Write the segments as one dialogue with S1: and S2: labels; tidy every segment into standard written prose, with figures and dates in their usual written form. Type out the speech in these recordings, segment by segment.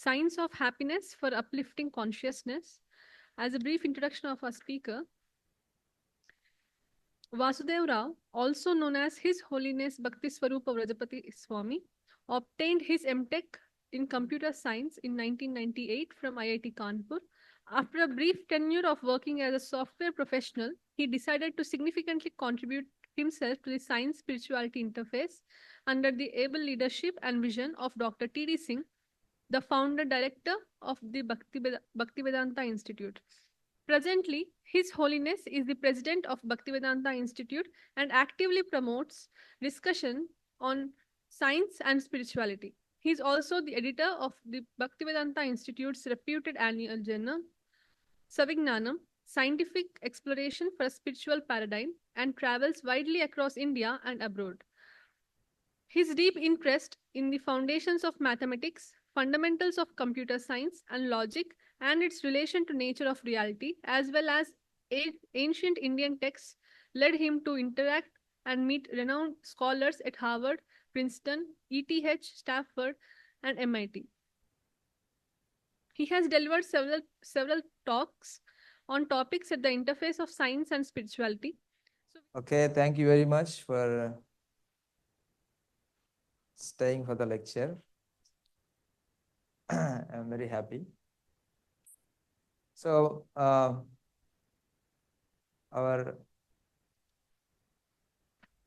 S1: Science of Happiness for Uplifting Consciousness. As a brief introduction of our speaker, Vasudeva Rao, also known as His Holiness Bhakti Swarupa Vrajapati Swami, obtained his MTech in Computer Science in 1998 from IIT Kanpur. After a brief tenure of working as a software professional, he decided to significantly contribute himself to the science spirituality interface under the able leadership and vision of Dr. T.D. Singh, the founder director of the Bhaktivedanta Institute. Presently, His Holiness is the president of Bhaktivedanta Institute and actively promotes discussion on science and spirituality. He is also the editor of the Bhaktivedanta Institute's reputed annual journal, Savignanam, Scientific Exploration for a Spiritual Paradigm, and travels widely across India and abroad. His deep interest in the foundations of mathematics, fundamentals of computer science and logic, and its relation to nature of reality, as well as ancient Indian texts, led him to interact and meet renowned scholars at Harvard, Princeton, ETH, Stanford, and MIT. He has delivered several talks on topics at the interface of science and spirituality.
S2: Okay, thank you very much for staying for the lecture. I'm very happy. So, our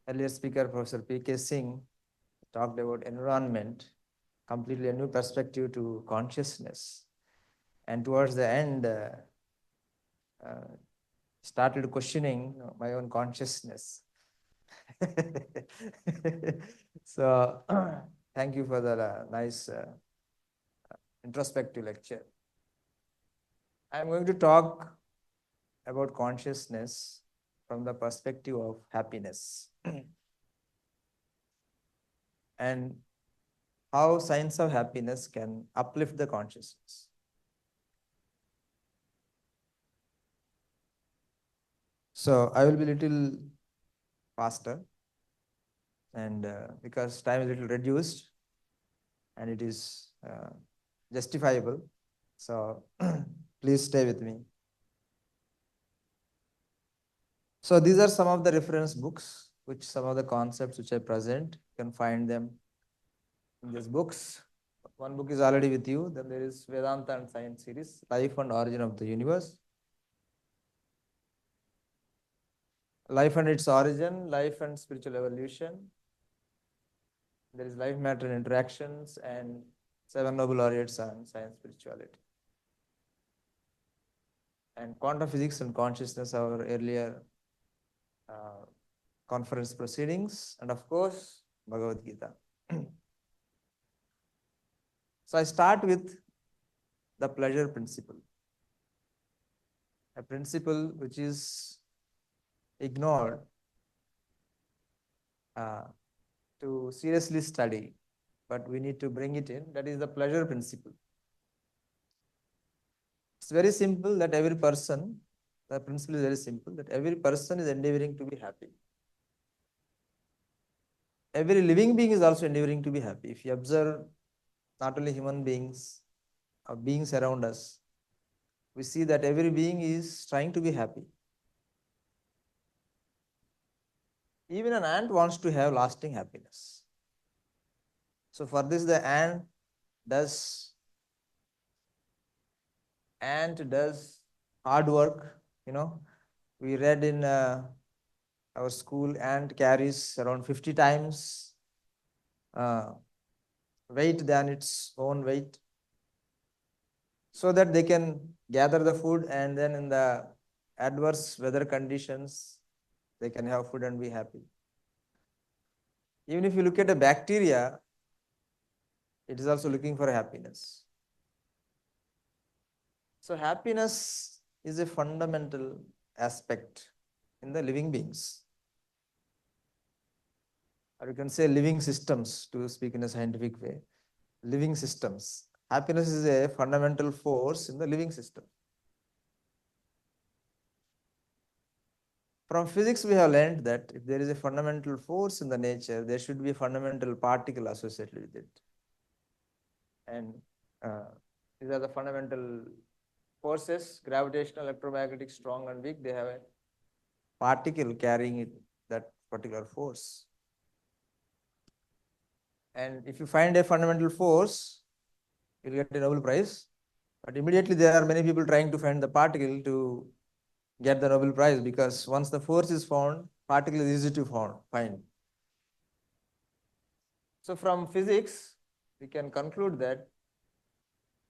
S2: earlier speaker, Professor P.K. Singh, talked about environment, completely a new perspective to consciousness. And towards the end, started questioning my own consciousness. So, thank you for the nice introspective lecture. I'm going to talk about consciousness from the perspective of happiness and how science of happiness can uplift the consciousness. So I will be a little faster, and because time is a little reduced and it is justifiable, so please stay with me. So these are some of the reference books, which some of the concepts which I present, you can find them in these books. One book is already with you. Then there is Vedanta and Science series, Life and Origin of the Universe. Life and its origin, life and spiritual evolution. There is life, matter, and interactions, and 7 Nobel laureates on science spirituality. And quantum physics and consciousness, our earlier conference proceedings, and of course, Bhagavad Gita. So I start with the pleasure principle, a principle which is ignored to seriously study, but we need to bring it in. That is the pleasure principle. It's very simple that every person, the principle is very simple, that every person is endeavoring to be happy. Every living being is also endeavoring to be happy. If you observe not only human beings, or beings around us, we see that every being is trying to be happy. Even an ant wants to have lasting happiness. So for this, the ant does hard work. We read in our school, ant carries around 50 times weight than its own weight, so that they can gather the food, and then in the adverse weather conditions, they can have food and be happy. Even if you look at a bacteria, it is also looking for happiness. So happiness is a fundamental aspect in the living beings. Or you can say living systems, to speak in a scientific way. Living systems. Happiness is a fundamental force in the living system. From physics, we have learned that if there is a fundamental force in the nature, there should be a fundamental particle associated with it. And These are the fundamental forces: gravitational, electromagnetic, strong and weak. They have a particle carrying it, that particular force. And if you find a fundamental force, you'll get a Nobel Prize. But immediately there are many people trying to find the particle to get the Nobel Prize, because once the force is found, particle is easy to find. So from physics, we can conclude that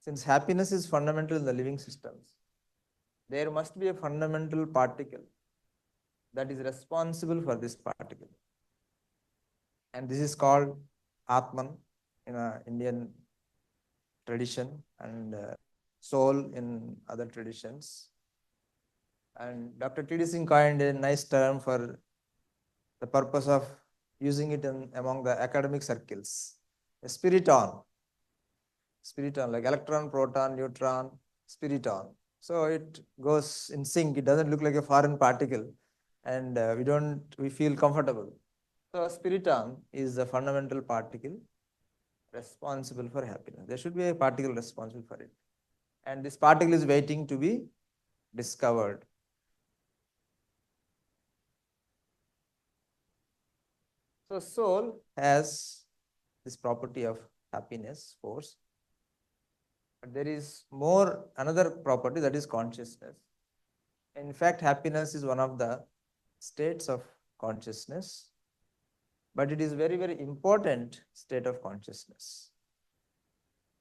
S2: since happiness is fundamental in the living systems, there must be a fundamental particle that is responsible for this particle. And this is called Atman in Indian tradition, and soul in other traditions. And Dr. T.D. Singh coined a nice term for the purpose of using it among the academic circles. A spiriton, like electron, proton, neutron, spiriton. So it goes in sync. It doesn't look like a foreign particle, and we feel comfortable. So spiriton is the fundamental particle responsible for happiness. There should be a particle responsible for it. And this particle is waiting to be discovered. So soul has this property of happiness, force. But there is another property, that is consciousness. In fact, happiness is one of the states of consciousness, but it is very, very important state of consciousness.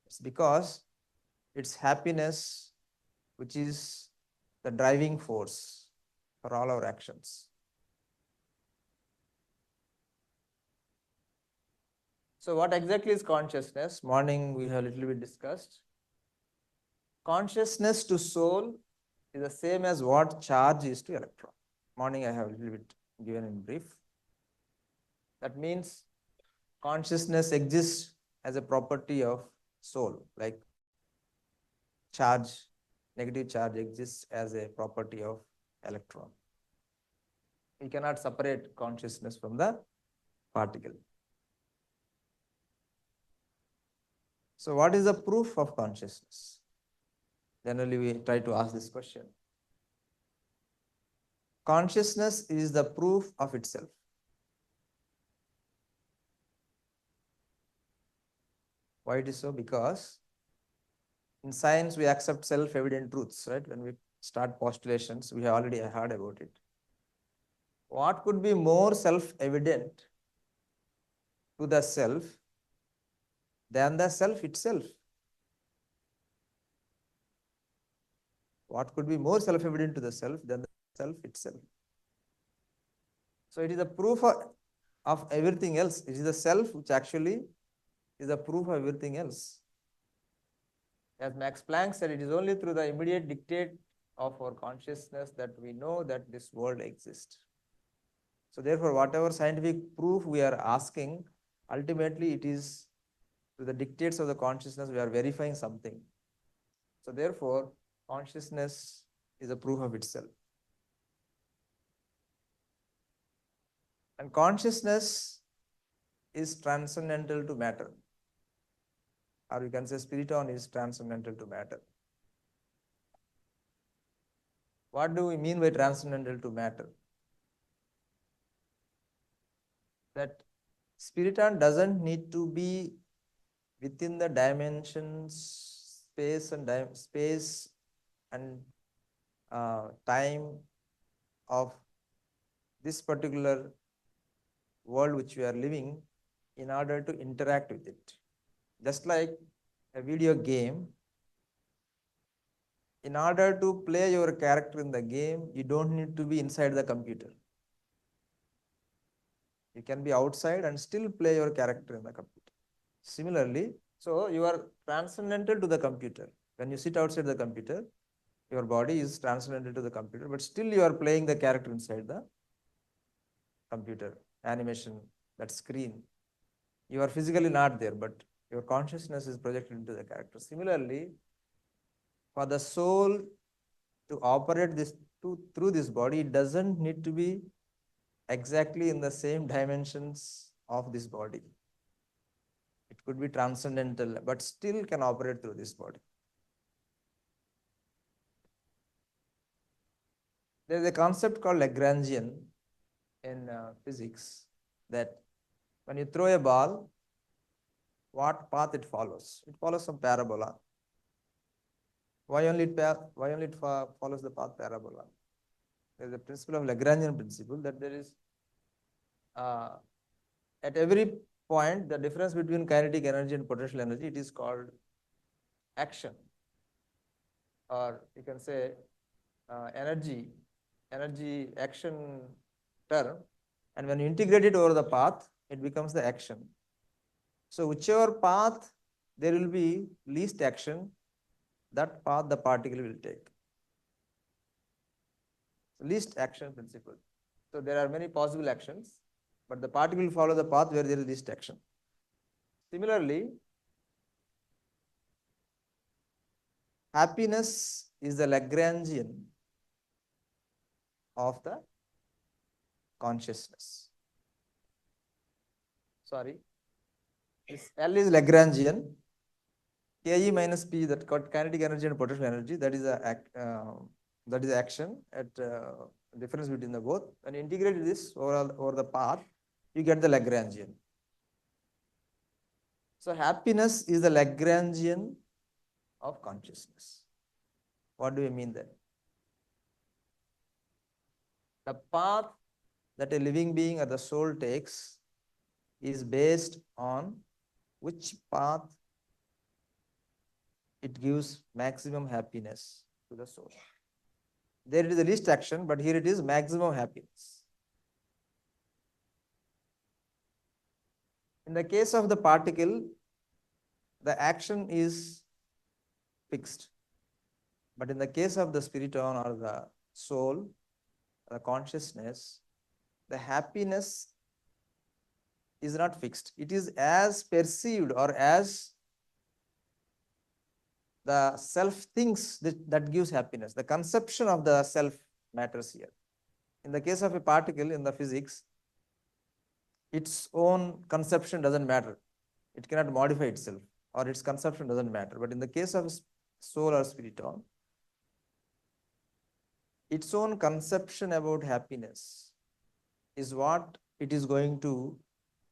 S2: It's because it's happiness which is the driving force for all our actions. So what exactly is consciousness? Morning we have a little bit discussed. Consciousness to soul is the same as what charge is to electron. Morning I have a little bit given in brief. That means consciousness exists as a property of soul, like charge, negative charge exists as a property of electron. We cannot separate consciousness from the particle. So what is the proof of consciousness? Generally we try to ask this question. Consciousness is the proof of itself. Why it is so? Because in science we accept self-evident truths, right? When we start postulations, we have already heard about it. What could be more self-evident to the self than the self itself? What could be more self-evident to the self than the self itself? So it is a proof of everything else. It is the self which actually is the proof of everything else. As Max Planck said, it is only through the immediate dictate of our consciousness that we know that this world exists. So therefore, whatever scientific proof we are asking, ultimately it is through the dictates of the consciousness we are verifying something. So therefore, consciousness is a proof of itself. And consciousness is transcendental to matter. Or we can say spiriton is transcendental to matter. What do we mean by transcendental to matter? That spiriton doesn't need to be within the dimensions, space and time of this particular world which we are living in order to interact with it. Just like a video game, in order to play your character in the game, you don't need to be inside the computer. You can be outside and still play your character in the computer. Similarly, so you are transcendental to the computer. When you sit outside the computer, your body is transcendental to the computer, but still you are playing the character inside the computer, animation, that screen. You are physically not there, but your consciousness is projected into the character. Similarly, for the soul to operate through this body, it doesn't need to be exactly in the same dimensions of this body. It could be transcendental, but still can operate through this body. There is a concept called Lagrangian in physics, that when you throw a ball, what path it follows? It follows some parabola. Why only it follows the path parabola? There is a principle of Lagrangian principle that there is uh, at every point the difference between kinetic energy and potential energy, it is called action, or you can say energy action term, and when you integrate it over the path, it becomes the action. So whichever path there will be least action, that path the particle will take. Least action principle. So there are many possible actions, but the particle will follow the path where there is least action. Similarly, happiness is the Lagrangian of the consciousness. Sorry, this L is Lagrangian. Ke minus P, that kinetic energy and potential energy, that is action at difference between the both. When you integrate this over the path, you get the Lagrangian. So happiness is the Lagrangian of consciousness. What do we mean there? The path that a living being or the soul takes is based on which path it gives maximum happiness to the soul. There it is the least action, but here it is maximum happiness. In the case of the particle, the action is fixed. But in the case of the spiriton or the soul, the consciousness, the happiness is not fixed. It is as perceived or as the self thinks that gives happiness. The conception of the self matters here. In the case of a particle in the physics, its own conception doesn't matter. It cannot modify itself, or its conception doesn't matter. But in the case of soul or spiriton, its own conception about happiness is what it is going to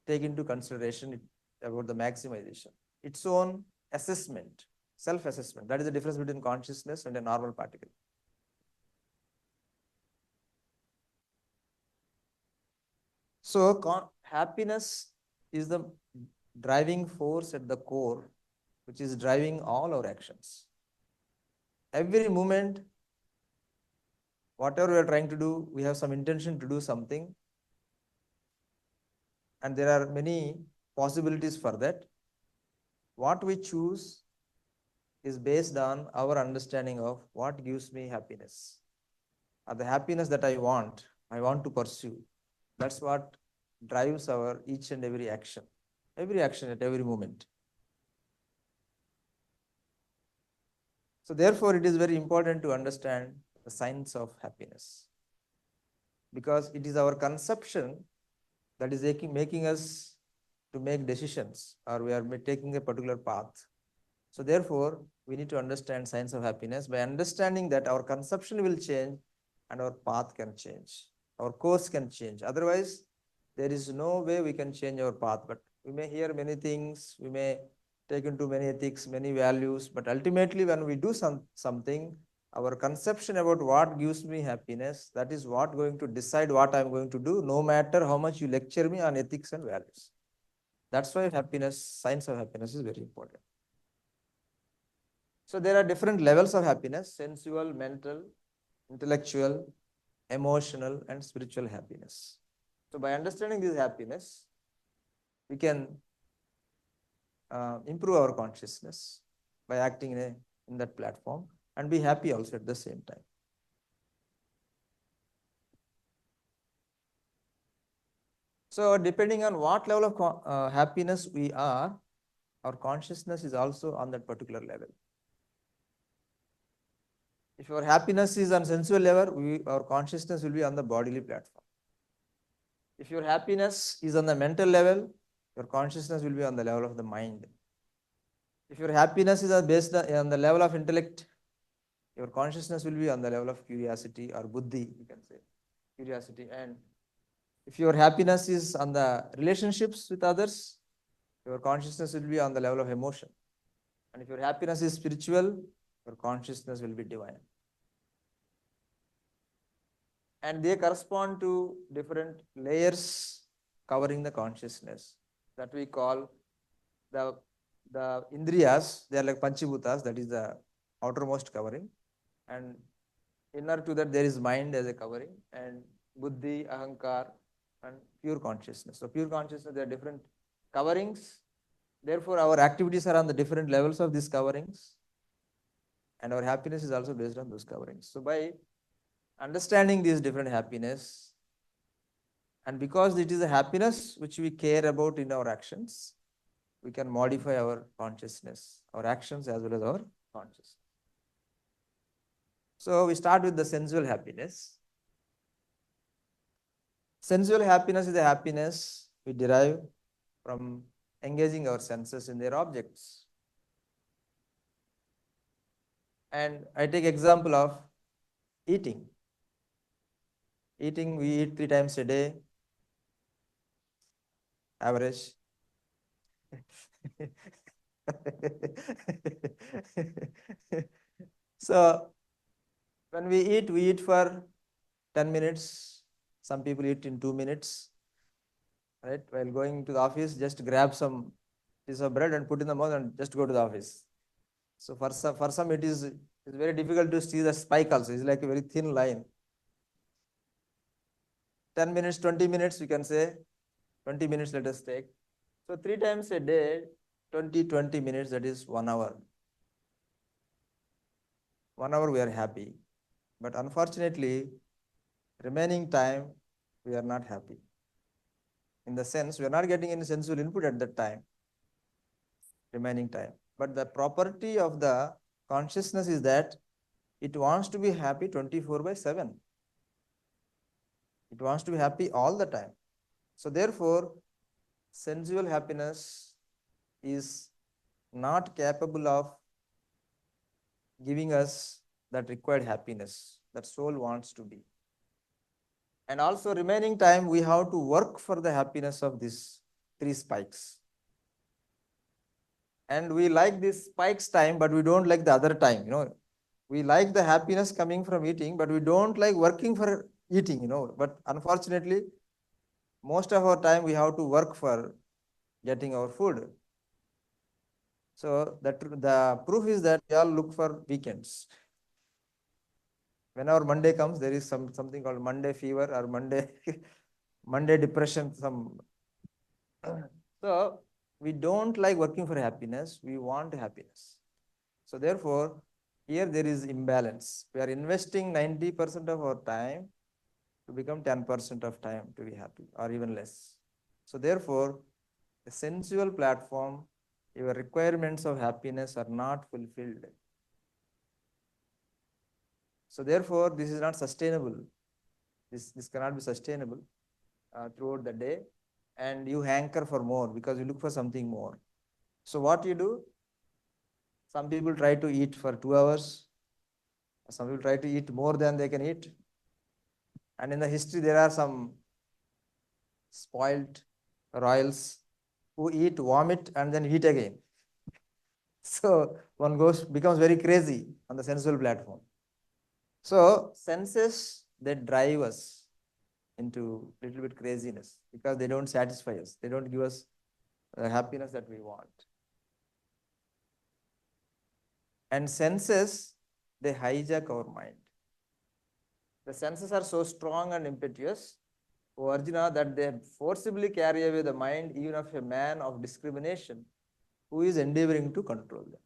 S2: take into consideration about the maximization. Its own assessment, self-assessment. That is the difference between consciousness and a normal particle. So happiness is the driving force at the core, which is driving all our actions. Every moment, whatever we are trying to do, we have some intention to do something, and there are many possibilities for that. What we choose is based on our understanding of what gives me happiness, or the happiness that I want to pursue. That's what drives our each and every action at every moment. So therefore, it is very important to understand the science of happiness, because it is our conception that is making us to make decisions, or we are taking a particular path. So therefore, we need to understand science of happiness. By understanding that, our conception will change and our path can change. Our course can change. Otherwise, there is no way we can change our path. But we may hear many things, we may take into many ethics, many values, but ultimately when we do something, our conception about what gives me happiness, that is what going to decide what I'm going to do, no matter how much you lecture me on ethics and values. That's why science of happiness is very important. So there are different levels of happiness: sensual, mental, intellectual, emotional, and spiritual happiness. So by understanding this happiness, we can improve our consciousness by acting in that platform, and be happy also at the same time. So depending on what level of happiness we are, our consciousness is also on that particular level. If your happiness is on sensual level, our consciousness will be on the bodily platform. If your happiness is on the mental level, your consciousness will be on the level of the mind. If your happiness is based on the level of intellect, Your consciousness will be on the level of curiosity or buddhi, you can say, curiosity. And if your happiness is on the relationships with others, your consciousness will be on the level of emotion. And if your happiness is spiritual, your consciousness will be divine. And they correspond to different layers covering the consciousness that we call the indriyas. They are like panchibhutas, that is the outermost covering. And inner to that there is mind as a covering, and buddhi, ahankar, and pure consciousness. So pure consciousness, there are different coverings. Therefore, our activities are on the different levels of these coverings, and our happiness is also based on those coverings. So by understanding these different happiness, and because it is a happiness which we care about in our actions, we can modify our consciousness, our actions as well as our consciousness. So we start with the sensual happiness. Sensual happiness is the happiness we derive from engaging our senses in their objects. And I take example of eating. Eating, we eat 3 times a day, average. So when we eat for 10 minutes. Some people eat in 2 minutes. Right? While going to the office, just grab some piece of bread and put in the mouth and just go to the office. So for some it is very difficult to see the spike also. It's like a very thin line. 10 minutes, 20 minutes, we can say. 20 minutes let us take. So 3 times a day, 20 minutes, that is 1 hour. 1 hour we are happy. But unfortunately, remaining time, we are not happy. In the sense, we are not getting any sensual input at that time, remaining time. But the property of the consciousness is that it wants to be happy 24/7. It wants to be happy all the time. So therefore, sensual happiness is not capable of giving us that required happiness that soul wants to be. And also remaining time, we have to work for the happiness of these 3 spikes. And we like this spikes time, but we don't like the other time. We like the happiness coming from eating, but we don't like working for eating. But unfortunately, most of our time we have to work for getting our food. So the proof is that we all look for weekends. Whenever Monday comes, there is something called Monday fever or Monday depression. So we don't like working for happiness. We want happiness. So therefore, here there is imbalance. We are investing 90% of our time to become 10% of time to be happy, or even less. So therefore, the sensual platform, your requirements of happiness are not fulfilled. So therefore, this is not sustainable. This cannot be sustainable throughout the day, and you hanker for more because you look for something more. So what you do? Some people try to eat for 2 hours. Some people try to eat more than they can eat. And in the history, there are some spoiled royals who eat, vomit, and then eat again. So one becomes very crazy on the sensual platform. So senses, they drive us into a little bit craziness because they don't satisfy us. They don't give us the happiness that we want. And senses, they hijack our mind. The senses are so strong and impetuous, O Arjuna, that they forcibly carry away the mind even of a man of discrimination who is endeavoring to control them.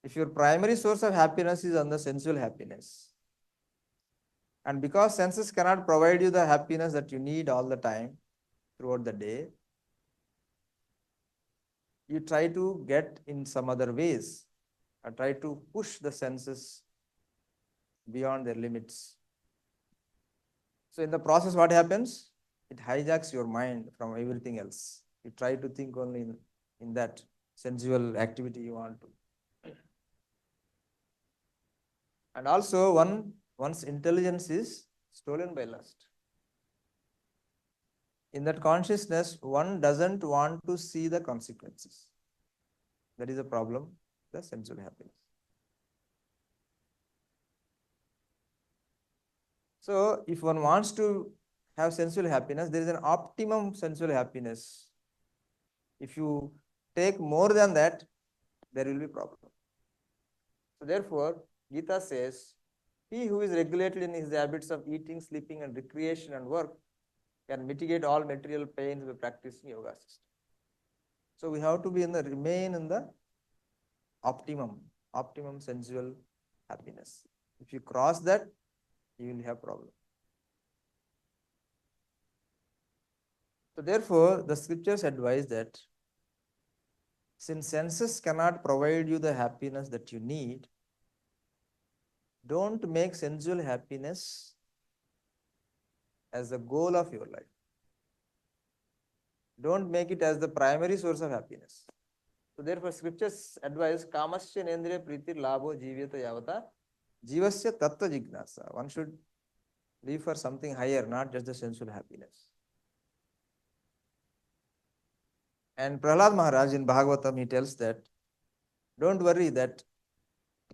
S2: If your primary source of happiness is on the sensual happiness, and because senses cannot provide you the happiness that you need all the time throughout the day, you try to get in some other ways, or try to push the senses beyond their limits. So in the process, what happens? It hijacks your mind from everything else. You try to think only in that sensual activity you want to. And also one's intelligence is stolen by lust. In that consciousness, one doesn't want to see the consequences. That is a problem, the sensual happiness. So if one wants to have sensual happiness, there is an optimum sensual happiness. If you take more than that, there will be problem. So therefore, Gita says, he who is regulated in his habits of eating, sleeping, and recreation and work can mitigate all material pains by practicing yoga system. So we have to remain in the optimum sensual happiness. If you cross that, you will have problem. So therefore, the scriptures advise that since senses cannot provide you the happiness that you need, don't make sensual happiness as the goal of your life. Don't make it as the primary source of happiness. So therefore, scriptures advise kamasya nendriya priti labho jivyata yavata jivasya tattva jignasa. One should live for something higher, not just the sensual happiness. And Prahlad Maharaj in Bhagavatam, he tells that, don't worry that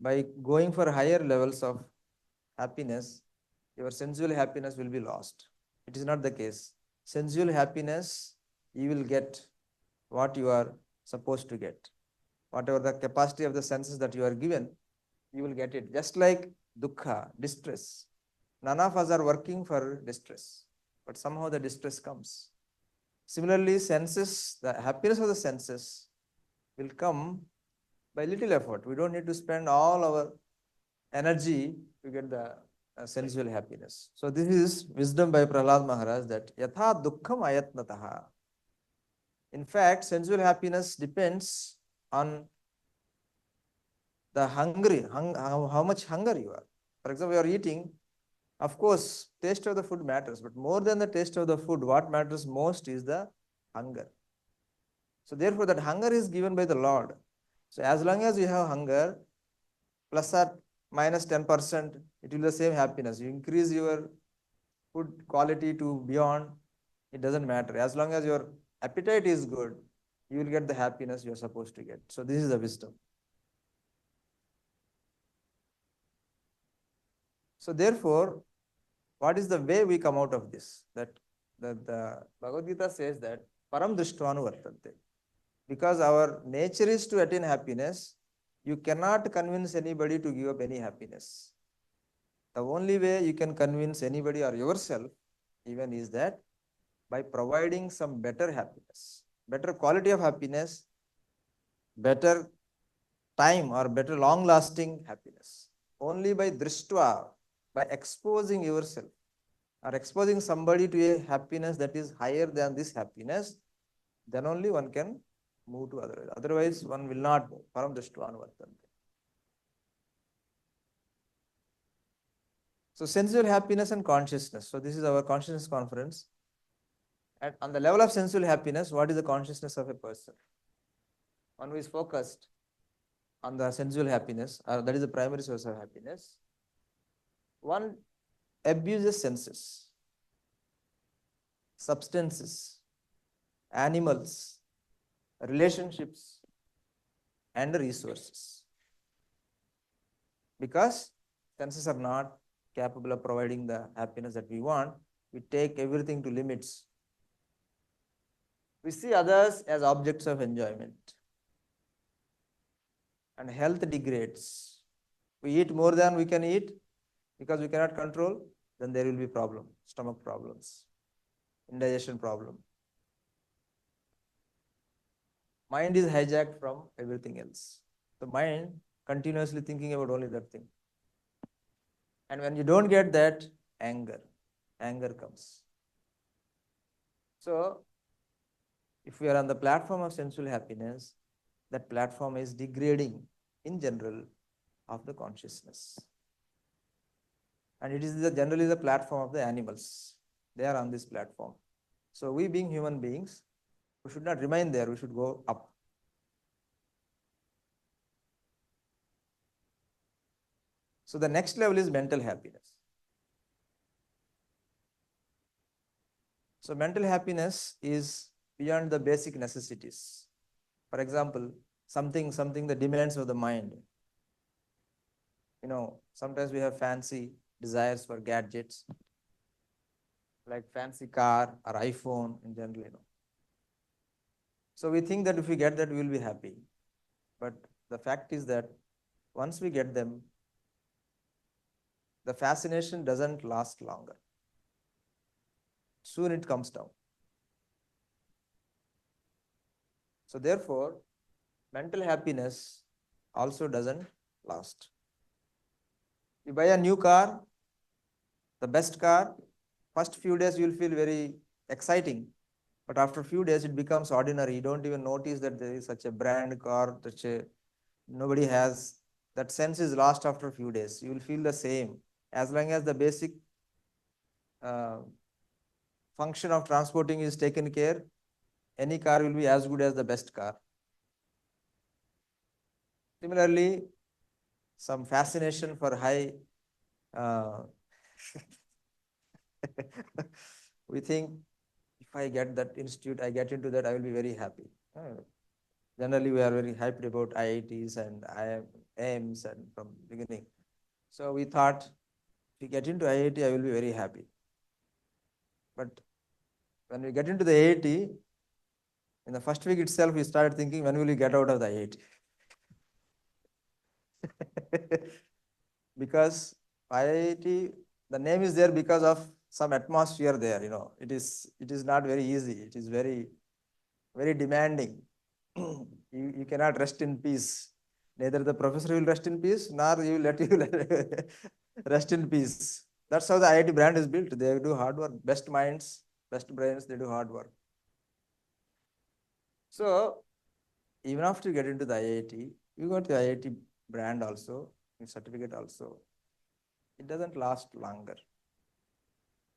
S2: by going for higher levels of happiness, your sensual happiness will be lost. It is not the case. Sensual happiness, you will get what you are supposed to get. Whatever the capacity of the senses that you are given, you will get it. Just like dukkha, distress. None of us are working for distress, but somehow the distress comes. Similarly, senses, the happiness of the senses will come by little effort. We don't need to spend all our energy to get the sensual happiness. So this is wisdom by Prahlad Maharaj, that yatha dukkham ayatnataha. In fact, sensual happiness depends on the how much hunger you are. For example, you are eating, of course, taste of the food matters, but more than the taste of the food, what matters most is the hunger. So therefore, that hunger is given by the Lord. So as long as you have hunger, plus or minus 10%, it will be the same happiness. You increase your food quality to beyond, it doesn't matter. As long as your appetite is good, you will get the happiness you are supposed to get. So this is the wisdom. So therefore, what is the way we come out of this? That the Bhagavad Gita says that param drishtvanu vartante. Because our nature is to attain happiness, you cannot convince anybody to give up any happiness. The only way you can convince anybody or yourself even is that by providing some better happiness, better quality of happiness, better time or better long lasting happiness. Only by drishtva, by exposing yourself or exposing somebody to a happiness that is higher than this happiness, then only one can move to other. Otherwise, one will not move. Param drishtva anuvartante. So sensual happiness and consciousness. So this is our consciousness conference. And on the level of sensual happiness, what is the consciousness of a person? One who is focused on the sensual happiness, that is the primary source of happiness. One abuses senses, substances, animals, relationships, and resources. Because senses are not capable of providing the happiness that we want, we take everything to limits. We see others as objects of enjoyment. And health degrades. We eat more than we can eat because we cannot control, then there will be problem, stomach problems, indigestion problem. Mind is hijacked from everything else. The mind continuously thinking about only that thing. And when you don't get that, anger comes. So, if we are on the platform of sensual happiness, that platform is degrading in general of the consciousness. And it is generally the platform of the animals. They are on this platform. So we being human beings, we should not remain there, we should go up. So the next level is mental happiness. So mental happiness is beyond the basic necessities. For example, something the demands of the mind. Sometimes we have fancy desires for gadgets, like fancy car or iPhone in general. So we think that if we get that, we will be happy. But the fact is that once we get them, the fascination doesn't last longer. Soon it comes down. So therefore, mental happiness also doesn't last. You buy a new car, the best car, first few days you will feel very exciting, but after a few days it becomes ordinary. You don't even notice that there is such a brand car, nobody has. That sense is lost after a few days. You will feel the same. As long as the basic uh, function of transporting is taken care, any car will be as good as the best car. Similarly, some fascination for high uh, we think if I get that institute, I get into that, I will be very happy. Generally, we are very hyped about IITs and AIMs and from beginning. So we thought, if we get into IIT, I will be very happy. But when we get into the IIT, in the first week itself, we started thinking, when will we get out of the IIT? Because IIT, the name is there because of some atmosphere there. It is not very easy. It is very, very demanding. You cannot rest in peace. Neither the professor will rest in peace, nor you will let you rest in peace. That's how the IIT brand is built. They do hard work. Best minds, best brains, they do hard work. So even after you get into the IIT, you got the IIT brand also, certificate also. It doesn't last longer.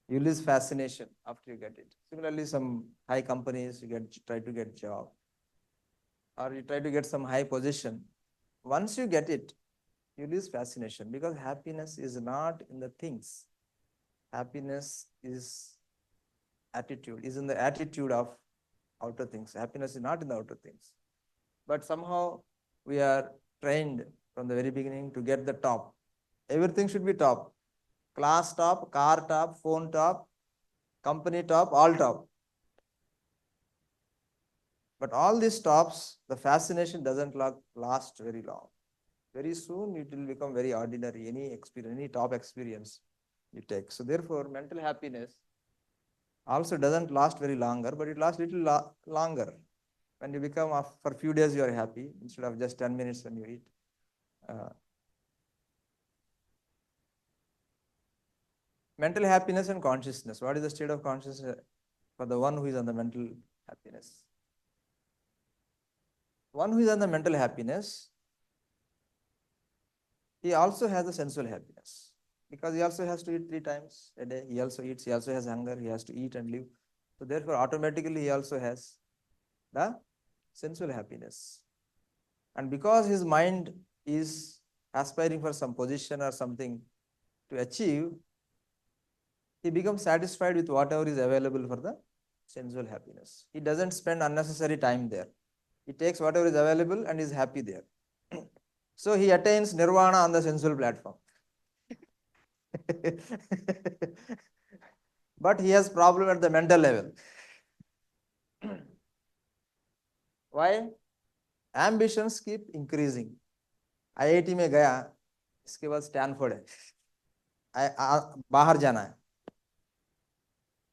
S2: You lose fascination after you get it. Similarly, some high companies, you try to get job, or you try to get some high position. Once you get it, you lose fascination, because happiness is not in the things. Happiness is in the attitude of outer things. Happiness is not in the outer things. But somehow we are trained from the very beginning to get the top. Everything should be top. Class top, car top, phone top, company top, all top. But all these tops, the fascination doesn't last very long. Very soon it will become very ordinary, any top experience you take. So therefore, mental happiness also doesn't last very longer, but it lasts little longer. When you become, for few days you are happy, instead of just 10 minutes when you eat. Mental happiness and consciousness. What is the state of consciousness for the one who is on the mental happiness? One who is on the mental happiness, he also has the sensual happiness, because he also has to eat 3 times a day. He also eats, he also has hunger, he has to eat and live. So therefore, automatically he also has the sensual happiness. And because his mind is aspiring for some position or something to achieve, he becomes satisfied with whatever is available for the sensual happiness. He doesn't spend unnecessary time there. He takes whatever is available and is happy there. So he attains nirvana on the sensual platform. But he has problem at the mental level. Why? Ambitions keep increasing. IIT में गया, इसके बाद Stanford है, बाहर जाना है,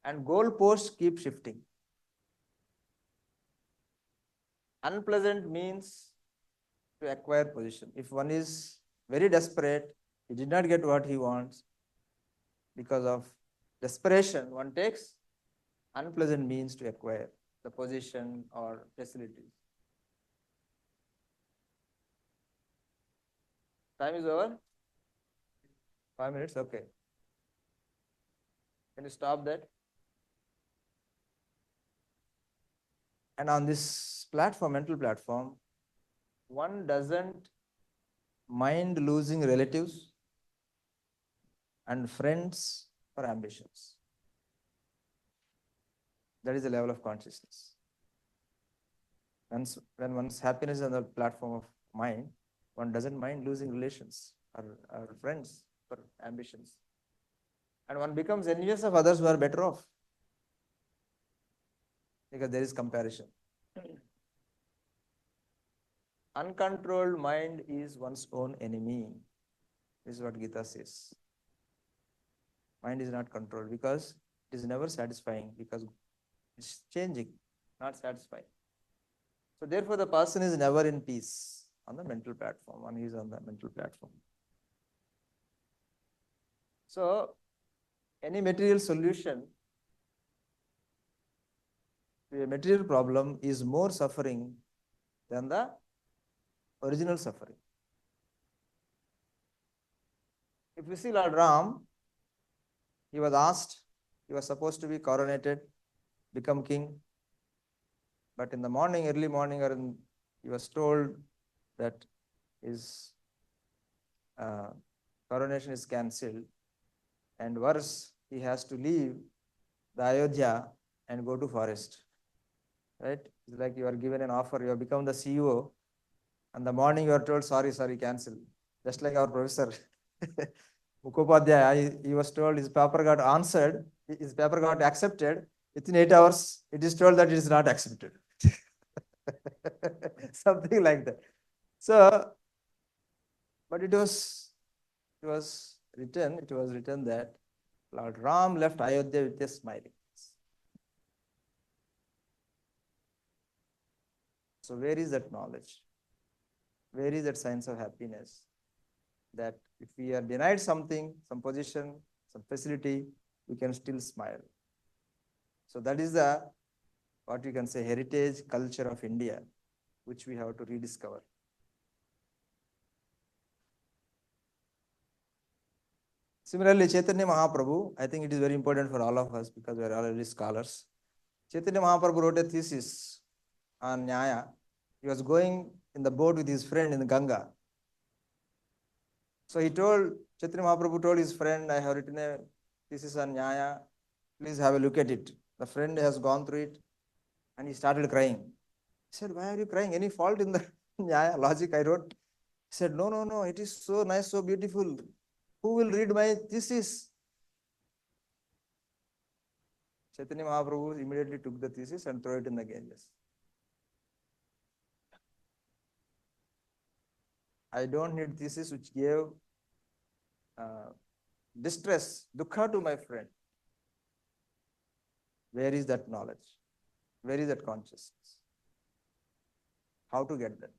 S2: and goal posts keep shifting. Unpleasant means to acquire position. If one is very desperate, he did not get what he wants, because of desperation, one takes unpleasant means to acquire the position or facilities. Time is over? 5 minutes? Okay. Can you stop that? And on this platform, mental platform, one doesn't mind losing relatives, and friends for ambitions. That is the level of consciousness. When one's happiness is on the platform of mind, one doesn't mind losing relations or friends for ambitions. And one becomes envious of others who are better off because there is comparison. Uncontrolled mind is one's own enemy. This is what Gita says. Mind is not controlled because it is never satisfying, because it's changing, not satisfying. So therefore, the person is never in peace on the mental platform, when he is on the mental platform. So any material solution to a material problem is more suffering than the original suffering. If you see Lord Ram, he was asked, he was supposed to be coronated, become king. But in the morning, early morning, he was told that his coronation is cancelled. And worse, he has to leave the Ayodhya and go to forest. Right? It's like you are given an offer, you have become the CEO. And the morning you are told, sorry, cancel. Just like our professor. Mukhopadhyaya, he was told his paper got answered, his paper got accepted. Within 8 hours, it is told that it is not accepted. Something like that. So, but it was written that Lord Ram left Ayodhya with a smiling face. So where is that knowledge? Where is that sense of happiness? That if we are denied something, some position, some facility, we can still smile. So that is the, what you can say, heritage culture of India, which we have to rediscover. Similarly, Chaitanya Mahaprabhu, I think it is very important for all of us because we are already scholars. Chaitanya Mahaprabhu wrote a thesis on Nyaya. He was going in the boat with his friend in the Ganga. So Chaitanya Mahaprabhu told his friend, I have written a thesis on Nyaya. Please have a look at it. The friend has gone through it and he started crying. He said, why are you crying? Any fault in the Nyaya logic I wrote? He said, no, it is so nice, so beautiful. Who will read my thesis? Chaitanya Mahaprabhu immediately took the thesis and threw it in the Ganges. I don't need thesis which gave distress, dukkha to my friend. Where is that knowledge? Where is that consciousness? How to get that?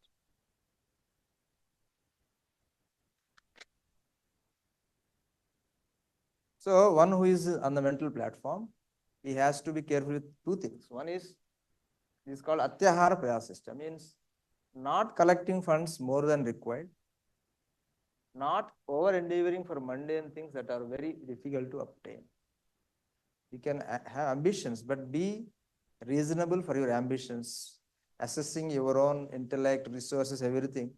S2: So one who is on the mental platform, he has to be careful with two things. One is called Atyahara Prayasishta, means not collecting funds more than required, not over endeavoring for mundane things that are very difficult to obtain. You can have ambitions, but be reasonable for your ambitions, assessing your own intellect, resources, everything.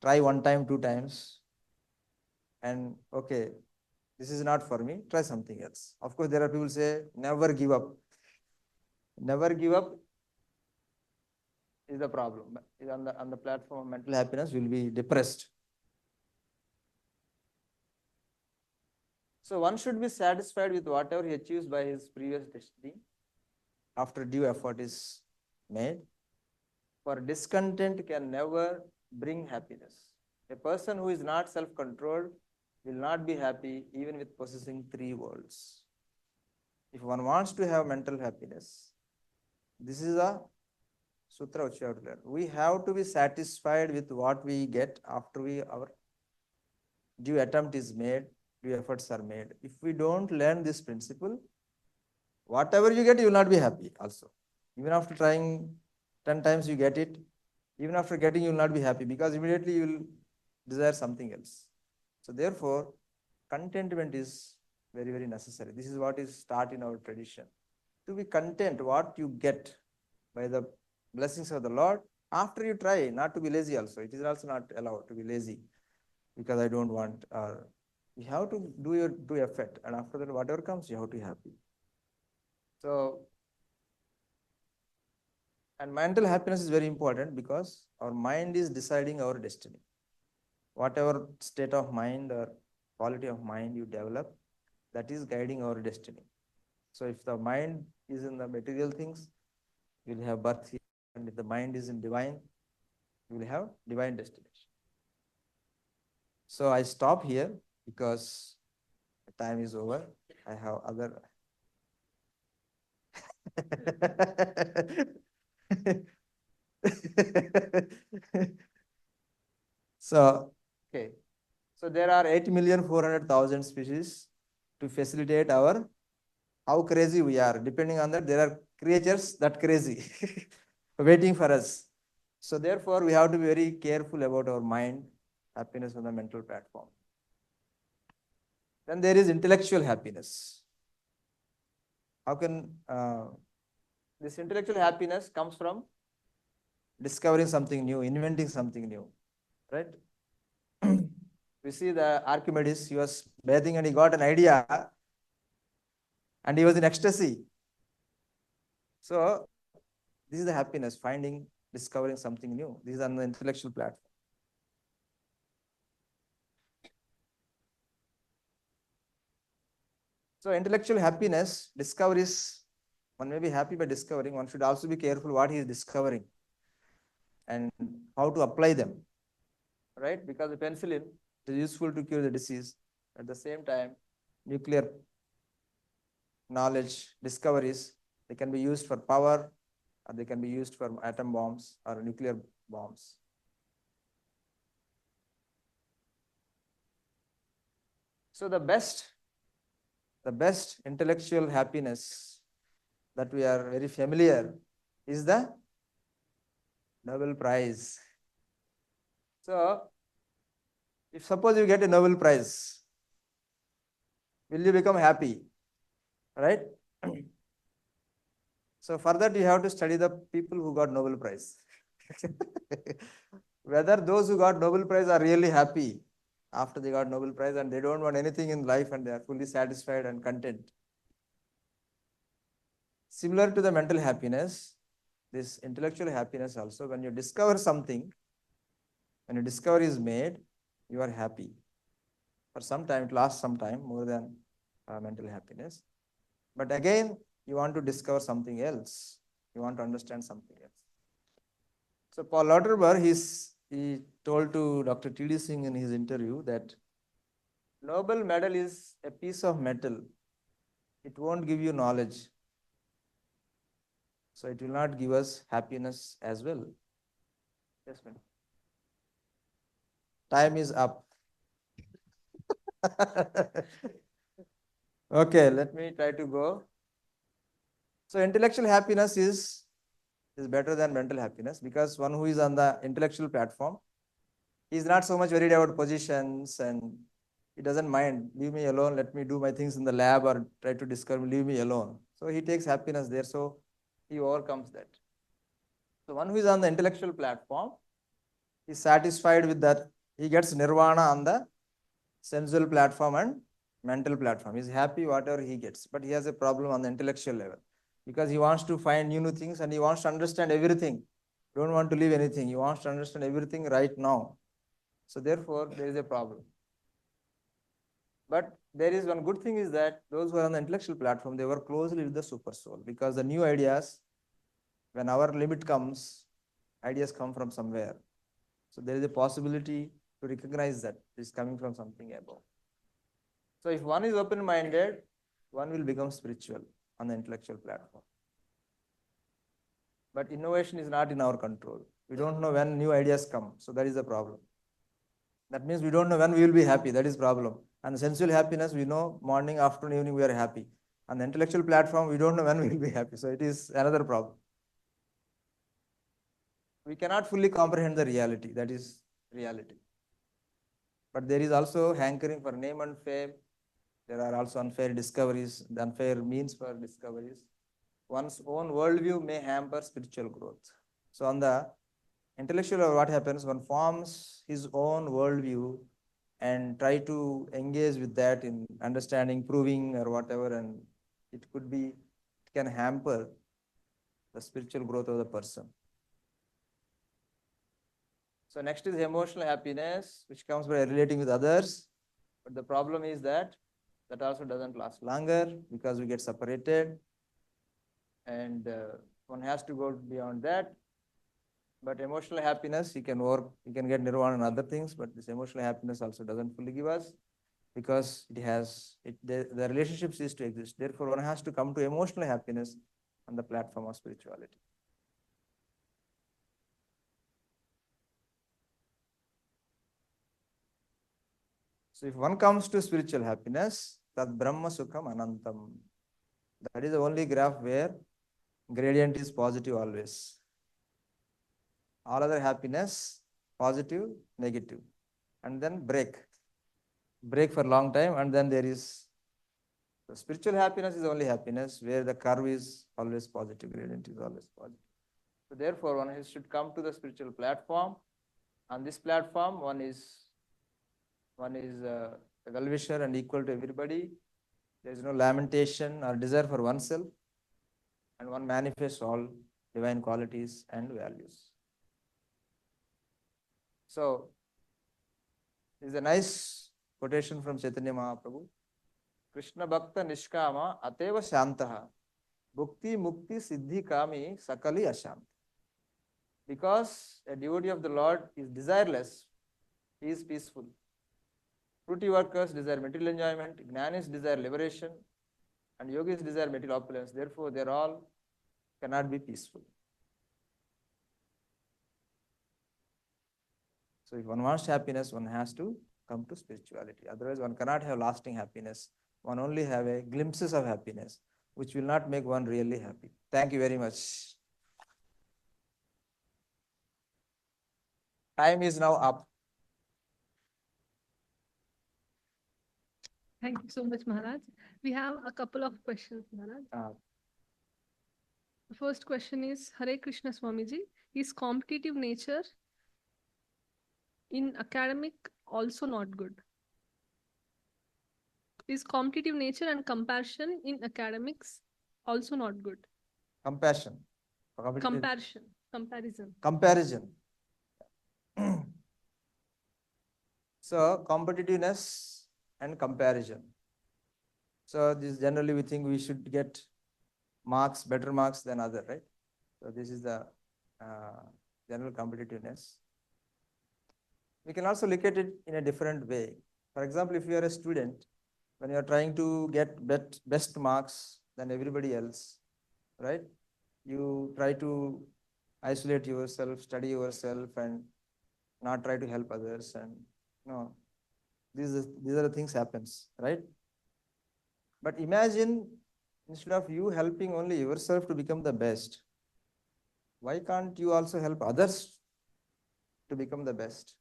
S2: Try one time, 2 times, and okay, this is not for me, try something else. Of course, there are people say, never give up. Never give up is the problem. On the platform of mental happiness, will be depressed. So one should be satisfied with whatever he achieves by his previous destiny after due effort is made. For discontent can never bring happiness. A person who is not self-controlled will not be happy even with possessing 3 worlds. If one wants to have mental happiness, this is a sutra which you have to learn. We have to be satisfied with what we get after our due attempt is made, due efforts are made. If we don't learn this principle, whatever you get, you will not be happy also. Even after trying 10 times, you get it. Even after getting, you will not be happy because immediately you will desire something else. So therefore, contentment is very, very necessary. This is what is taught in our tradition. To be content what you get by the blessings of the Lord, after you try, not to be lazy also. It is also not allowed to be lazy because I don't want, or You have to do effort, and after that, whatever comes, you have to be happy. So, and mental happiness is very important because our mind is deciding our destiny. Whatever state of mind or quality of mind you develop, that is guiding our destiny. So, if the mind is in the material things, you will have birth here, and if the mind is in divine, you will have divine destination. So, I stop here because the time is over. I have other. So, okay. So there are 8,400,000 species to facilitate our how crazy we are. Depending on that, there are creatures that crazy waiting for us. So therefore, we have to be very careful about our mind, happiness on the mental platform. Then there is intellectual happiness. How can this intellectual happiness comes from discovering something new, inventing something new, right? We see the Archimedes, he was bathing and he got an idea and he was in ecstasy. So this is the happiness, finding, discovering something new. This is on the intellectual platform. So intellectual happiness, discoveries, one may be happy by discovering, one should also be careful what he is discovering and how to apply them, right? Because the penicillin is useful to cure the disease. At the same time, nuclear knowledge, discoveries, they can be used for power, or they can be used for atom bombs or nuclear bombs. So the best intellectual happiness that we are very familiar is the Nobel Prize. So if suppose you get a Nobel Prize, will you become happy? Right? So for that, you have to study the people who got Nobel Prize. Whether those who got Nobel Prize are really happy after they got Nobel Prize and they don't want anything in life and they are fully satisfied and content. Similar to the mental happiness, this intellectual happiness also, when you discover something, when a discovery is made, you are happy. For some time, it lasts some time, more than mental happiness. But again, you want to discover something else. You want to understand something else. So Paul Lauterbach, he told to Dr. T.D. Singh in his interview that Nobel medal is a piece of metal. It won't give you knowledge. So it will not give us happiness as well. Yes, ma'am. Time is up. Okay, let me try to go. So intellectual happiness is better than mental happiness because one who is on the intellectual platform, he is not so much worried about positions and he doesn't mind. Leave me alone. Let me do my things in the lab or try to discover. Leave me alone. So he takes happiness there. So he overcomes that. So one who is on the intellectual platform is satisfied with that. He gets nirvana on the sensual platform and mental platform. He's happy whatever he gets, but he has a problem on the intellectual level because he wants to find new things and he wants to understand everything. Don't want to leave anything. He wants to understand everything right now. So therefore, there is a problem. But there is one good thing is that those who are on the intellectual platform, they work closely with the super soul because the new ideas, when our limit comes, ideas come from somewhere. So there is a possibility to recognize that it is coming from something above. So if one is open-minded, one will become spiritual on the intellectual platform. But innovation is not in our control. We don't know when new ideas come. So that is the problem. That means we don't know when we will be happy. That is problem. And sensual happiness, we know morning, afternoon, evening, we are happy. On the intellectual platform, we don't know when we will be happy. So it is another problem. We cannot fully comprehend the reality. That is reality. But there is also hankering for name and fame. There are also unfair discoveries, the unfair means for discoveries. One's own worldview may hamper spiritual growth. So on the intellectual level, what happens? One forms his own worldview and try to engage with that in understanding, proving, or whatever, and it can hamper the spiritual growth of the person. So next is emotional happiness, which comes by relating with others. But the problem is that also doesn't last longer because we get separated, and one has to go beyond that. But emotional happiness, you can work, you can get nirvana and other things, but this emotional happiness also doesn't fully give us because the relationship ceases to exist. Therefore, one has to come to emotional happiness on the platform of spirituality. So if one comes to spiritual happiness, that Brahma Sukham Anantam. That is the only graph where gradient is positive always. All other happiness, positive, negative. And then break for a long time, and then there is the spiritual happiness is only happiness where the curve is always positive, gradient is always positive. So therefore, one should come to the spiritual platform. On this platform, one is a well-wisher and equal to everybody. There is no lamentation or desire for oneself, and one manifests all divine qualities and values. So, this is a nice quotation from Chaitanya Mahaprabhu. Krishna Bhakta Nishkama Ateva Shantaha Bhukti Mukti Siddhi Kami Sakali Ashant. Because a devotee of the Lord is desireless, he is peaceful. Fruity workers desire material enjoyment, Jnanis desire liberation, and Yogis desire material opulence. Therefore, they all cannot be peaceful. So, if one wants happiness, one has to come to spirituality. Otherwise, one cannot have lasting happiness. One only have a glimpses of happiness, which will not make one really happy. Thank you very much. Time is now up.
S1: Thank you so much, Maharaj. We have a couple of questions, Maharaj. The first question is Hare Krishna Swamiji. Is competitive nature in academic also not good? Is competitive nature and comparison in academics also not good?
S2: Comparison. Comparison. So, competitiveness and comparison. So, this generally we think we should get marks, better marks than other, right? So, this is the general competitiveness. We can also look at it in a different way. For example, if you are a student, when you are trying to get best marks than everybody else, right? You try to isolate yourself, study yourself, and not try to help others. And these are the things happens, right? But imagine instead of you helping only yourself to become the best, why can't you also help others to become the best?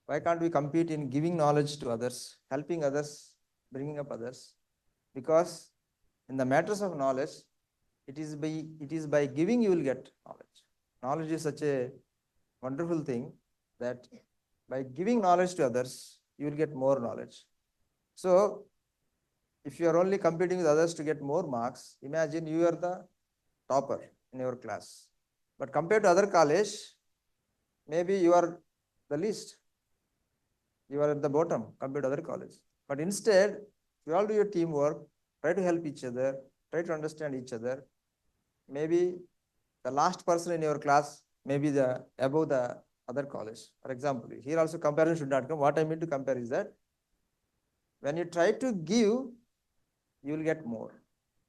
S2: Why can't we compete in giving knowledge to others, helping others, bringing up others? Because in the matters of knowledge, it is by giving you will get knowledge. Knowledge is such a wonderful thing that by giving knowledge to others, you will get more knowledge. So, if you are only competing with others to get more marks, imagine you are the topper in your class. But compared to other college, maybe you are the least. You are at the bottom compared to other college. But instead, you all do your teamwork, try to help each other, try to understand each other. Maybe the last person in your class may be above the other college. For example, here also comparison should not come. What I mean to compare is that when you try to give, you will get more.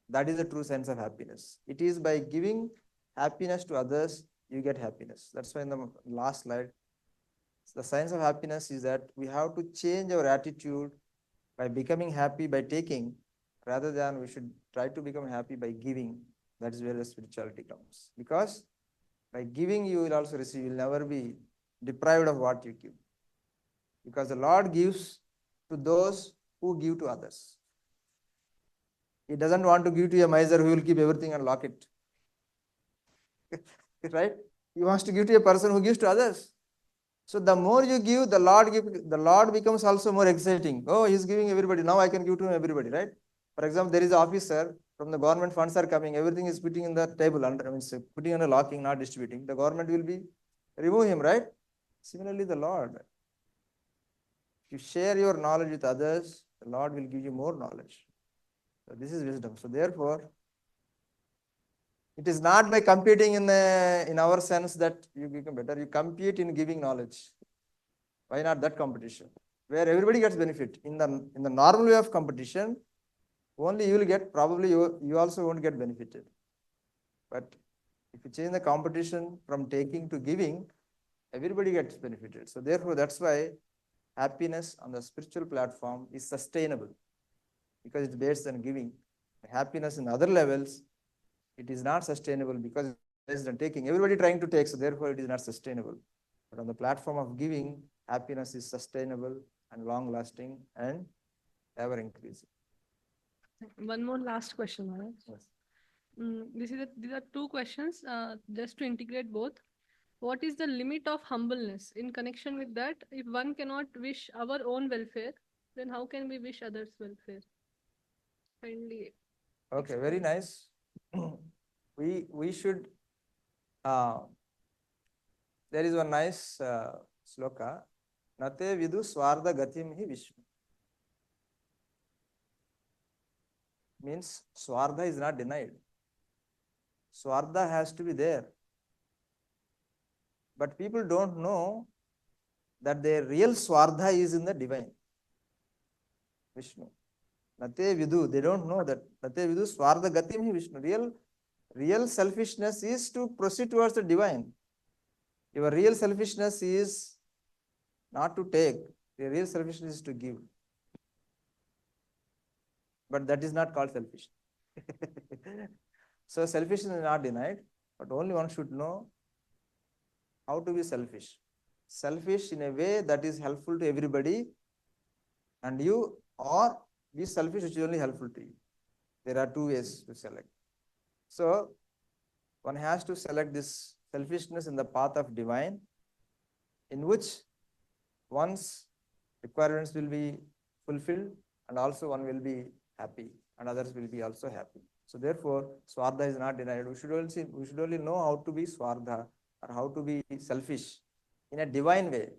S2: That is the true sense of happiness. It is by giving happiness to others, you get happiness. That's why in the last slide, the science of happiness is that we have to change our attitude by becoming happy by taking, rather than we should try to become happy by giving. That is where the spirituality comes. Because by giving, you will also receive. You will never be deprived of what you give. Because the Lord gives to those who give to others. He doesn't want to give to a miser who will keep everything and lock it. Right? He wants to give to a person who gives to others. So the more you give, the Lord becomes also more exciting. Oh, he's giving everybody. Now I can give to everybody, right? For example, there is an officer from the government, funds are coming, everything is putting in the table, under, I mean, putting on a locking, not distributing. The government will be remove him, right? Similarly, the Lord. If you share your knowledge with others, the Lord will give you more knowledge. So this is wisdom. So therefore, it is not by competing in our sense that you become better. You compete in giving knowledge. Why not that competition? Where everybody gets benefit. In the normal way of competition, only you will get, probably you also won't get benefited. But if you change the competition from taking to giving, everybody gets benefited. So therefore, that's why happiness on the spiritual platform is sustainable, because it's based on giving. Happiness in other levels, it is not sustainable because it's based on taking. Everybody trying to take, so therefore it is not sustainable. But on the platform of giving, happiness is sustainable and long lasting and ever increasing.
S1: One more last question, Maharaj.
S2: Yes.
S1: These are two questions, just to integrate both. What is the limit of humbleness? In connection with that, if one cannot wish our own welfare, then how can we wish others' welfare? Kindly.
S2: Okay, very nice. we should. There is one nice sloka. Nate vidu swarda gatim hi vishnu. Means swarda is not denied. Swarda has to be there. But people don't know that their real swarda is in the divine. Vishnu. Nate vidu. They don't know that. Nate vidu swarda gatim hi vishnu. Real selfishness is to proceed towards the divine. Your real selfishness is not to take. Your real selfishness is to give. But that is not called selfish. So selfishness is not denied, but only one should know how to be selfish. Selfish in a way that is helpful to everybody, and you, or be selfish which is only helpful to you. There are two ways to select. So one has to select this selfishness in the path of divine, in which one's requirements will be fulfilled, and also one will be happy, and others will be also happy. So therefore, swartha is not denied. We should only know how to be swartha, or how to be selfish in a divine way.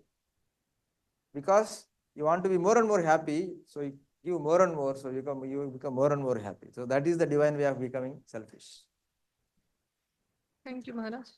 S2: Because you want to be more and more happy, so you give more and more, so you become more and more happy. So that is the divine way of becoming selfish.
S1: Thank you, Maharaj.